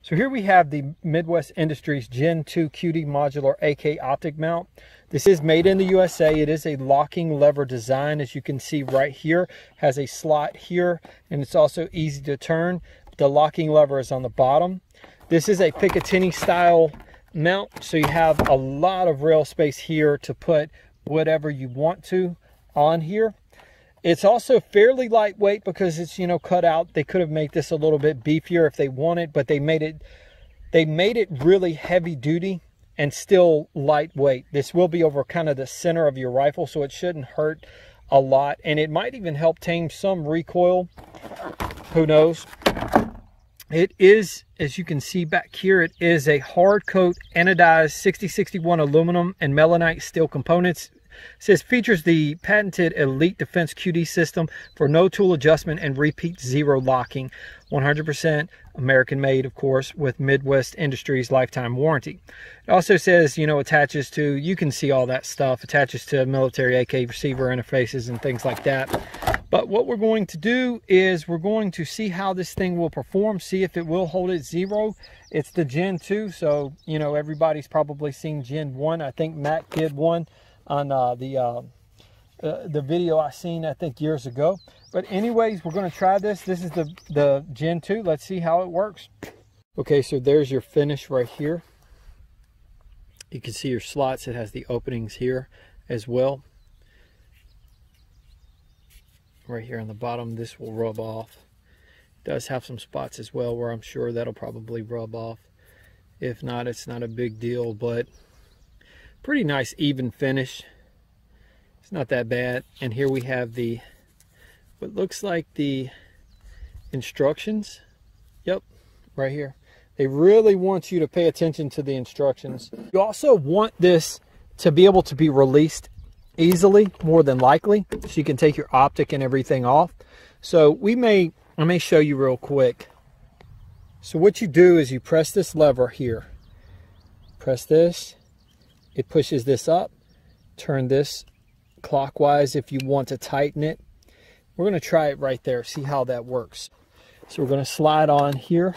So here we have the Midwest Industries Gen 2 QD Modular AK optic mount. This is made in the USA. It is a locking lever design, as you can see right here. Has a slot here, and it's also easy to turn. The locking lever is on the bottom. This is a Picatinny style mount, so you have a lot of rail space here to put whatever you want to on here. It's also fairly lightweight because it's, you know, cut out. They could have made this a little bit beefier if they wanted, but they made it really heavy duty and still lightweight. This will be over kind of the center of your rifle, so it shouldn't hurt a lot, and it might even help tame some recoil. Who knows? It is, as you can see back here, it is a hard coat anodized 6061 aluminum and melanite steel components. It says features the patented Elite Defense QD system for no tool adjustment and repeat zero locking. 100% American made, of course, with Midwest Industries lifetime warranty. It also says, you know, attaches to, you can see all that stuff, attaches to military AK receiver interfaces and things like that. But what we're going to do is we're going to see how this thing will perform, see if it will hold at zero. It's the Gen 2, so, you know, everybody's probably seen Gen 1. I think Matt did one on the video I seen, I think, years ago. But anyways, we're going to try this. This is the Gen 2. Let's see how it works. Okay, so there's your finish right here. You can see your slots. It has the openings here as well. Right here on the bottom, this will rub off. It does have some spots as well where I'm sure that'll probably rub off. If not, it's not a big deal, but pretty nice even finish. It's not that bad. And here we have the, what looks like the instructions. Yep, right here. They really want you to pay attention to the instructions. You also want this to be able to be released easily, more than likely, so you can take your optic and everything off. So I may show you real quick. So what you do is you press this lever here. Press this. It pushes this up. Turn this clockwise if you want to tighten it. We're going to try it right there, see how that works. So we're going to slide on here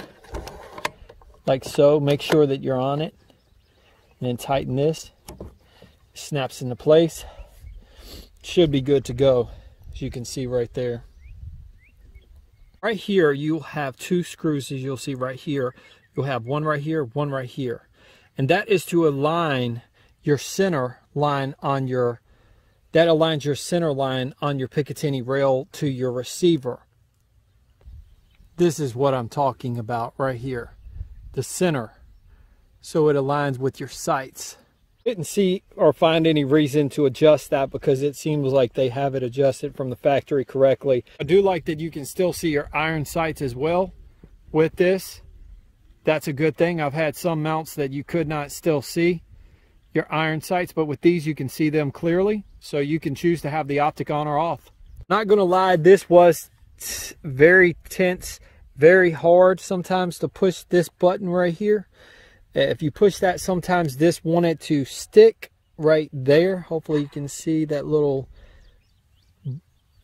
like so. Make sure that you're on it, and then tighten this. Snaps into place. Should be good to go, as you can see right there. Right here you'll have two screws, as you'll see right here. You'll have one right here, one right here, and that is to align your center line on your, that aligns your center line on your Picatinny rail to your receiver. This is what I'm talking about right here, the center, so it aligns with your sights. Didn't see or find any reason to adjust that because it seems like they have it adjusted from the factory correctly. I do like that you can still see your iron sights as well with this. That's a good thing. I've had some mounts that you could not still see your iron sights, but with these you can see them clearly, so you can choose to have the optic on or off. Not gonna lie, this was very tense, very hard sometimes to push this button right here. If you push that, sometimes this wanted to stick right there. Hopefully you can see that little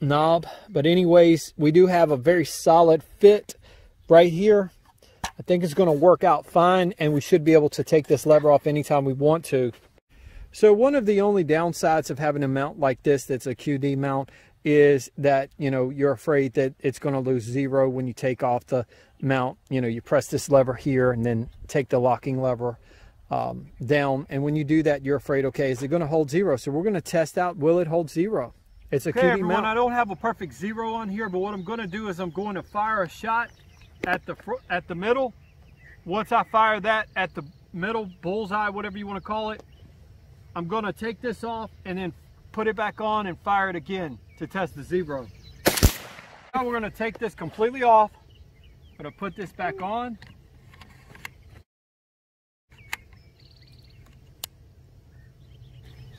knob. But anyways, we do have a very solid fit right here. I think it's going to work out fine, and we should be able to take this lever off anytime we want to. So one of the only downsides of having a mount like this that's a QD mount is that, you know, you're afraid that it's going to lose zero when you take off the mount. You know, you press this lever here and then take the locking lever down, and when you do that, you're afraid, okay, is it going to hold zero? So we're going to test out, will it hold zero? It's a QD everyone, mount. I don't have a perfect zero on here, but what I'm going to do is I'm going to fire a shot at the middle. Once I fire that at the middle bullseye, whatever you want to call it, I'm going to take this off and then put it back on and fire it again to test the zero. Now we're going to take this completely off. I'm going to put this back on.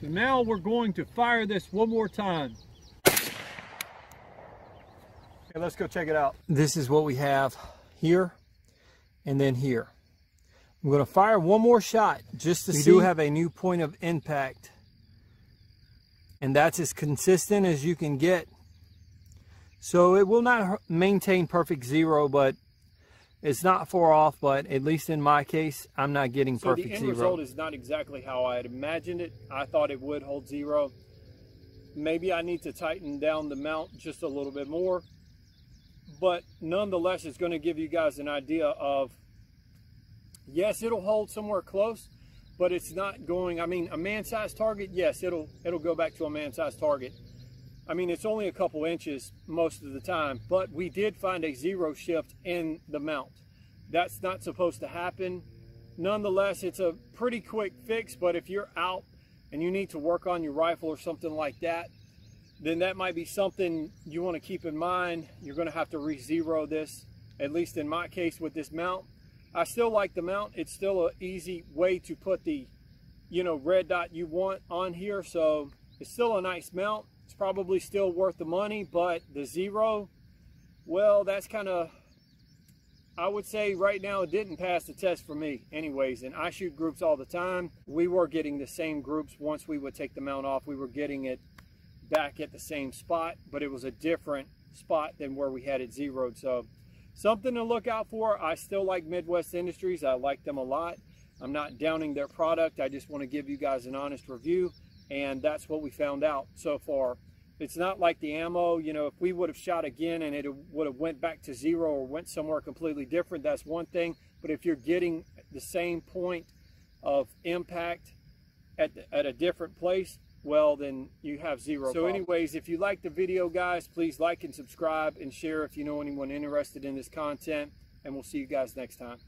So now we're going to fire this one more time. Okay, let's go check it out. This is what we have here and then here. I'm going to fire one more shot just to see. We do have a new point of impact, and that's as consistent as you can get. So it will not maintain perfect zero, but It's not far off, but at least in my case, I'm not getting perfect So the zero. end result is not exactly how I had imagined it. I thought it would hold zero. Maybe I need to tighten down the mount just a little bit more. But nonetheless, it's going to give you guys an idea of, yes, it'll hold somewhere close, but it's not going, I mean, a man-sized target, yes, it'll go back to a man-sized target. I mean, it's only a couple inches most of the time, but we did find a zero shift in the mount. That's not supposed to happen. Nonetheless, it's a pretty quick fix, but if you're out and you need to work on your rifle or something like that, then that might be something you want to keep in mind. You're going to have to re-zero this, at least in my case with this mount. I still like the mount. It's still an easy way to put the, red dot you want on here. So it's still a nice mount. It's probably still worth the money, but the zero, well, that's kind of, I would say right now it didn't pass the test for me anyways. And I shoot groups all the time. We were getting the same groups. Once we would take the mount off, we were getting it back at the same spot, but it was a different spot than where we had it zeroed. So something to look out for. I still like Midwest Industries. I like them a lot. I'm not downing their product. I just want to give you guys an honest review. And that's what we found out so far. It's not like the ammo, if we would have shot again and it would have went back to zero or went somewhere completely different, that's one thing. But if you're getting the same point of impact at a different place, well, then you have zero. So anyways, if you like the video, guys, please like and subscribe and share if you know anyone interested in this content. And we'll see you guys next time.